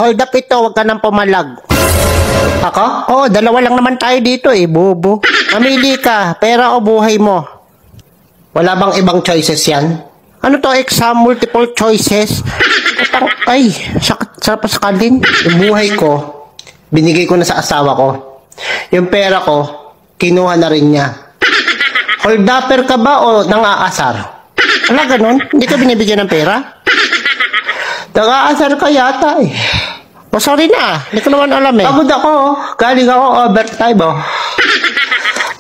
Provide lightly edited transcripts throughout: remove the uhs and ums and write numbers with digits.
Hold up ito, wag ka nang pumalag. Ako? Oo, dalawa lang naman tayo dito eh, bobo. Mamili ka, pera o buhay mo. Wala bang ibang choices yan? Ano to, exam, multiple choices? Ay, sarap sa kalin. Yung buhay ko, binigay ko na sa asawa ko. Yung pera ko, kinuha na rin niya. Hold upper ka ba o nang-aasar? Wala ganun? Hindi ka binibigyan ng pera? Nang-aasar ka yata eh. Oh, sorry na. Hindi ko naman alam eh. Pagod ako. Galing ako overtime oh.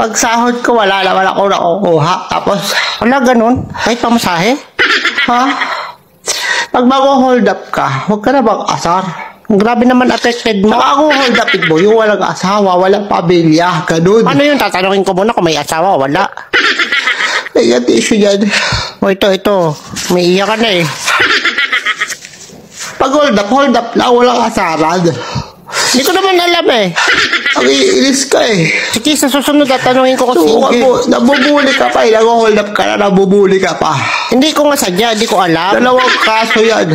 Pag sahod ko, wala ako nakukuha. Tapos, wala ganun. Kahit pamasahe. Ha? Pag mag-hold up ka, huwag ka na bang asar? Grabe naman affected mo. Saka ako hold up it mo, yung walang asawa, walang pamilya, ganun. Ano yun? Tatanungin ko muna kung may asawa o wala. May issue yan. O ito. May iyak ka na eh. Pag hold up lang, walang asaran. Hindi ko naman alam eh. Ang iinis ka eh. Sige, sa susunod tatanungin ko kung sige. Nabubuli ka pa eh. Nag-hold up ka na, nabubuli ka pa. Hindi ko nga sadya, hindi ko alam. Dalawang kaso yan.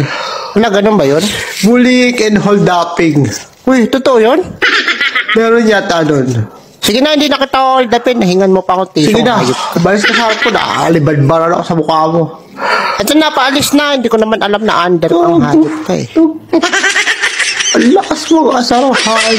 Wala, ganun ba yun? Bullying and hold upping. Uy, totoo yun? Meron yata nun. Sige na, hindi na kita hold upin. Nahingan mo pa akong tisong. Sige na, balis ka sa harap ko na. Alibad-baran ako sa mukha mo. Ito na, paalis na. Hindi ko naman alam na under ang hayop ka eh. Ang lakas mo, asarahan.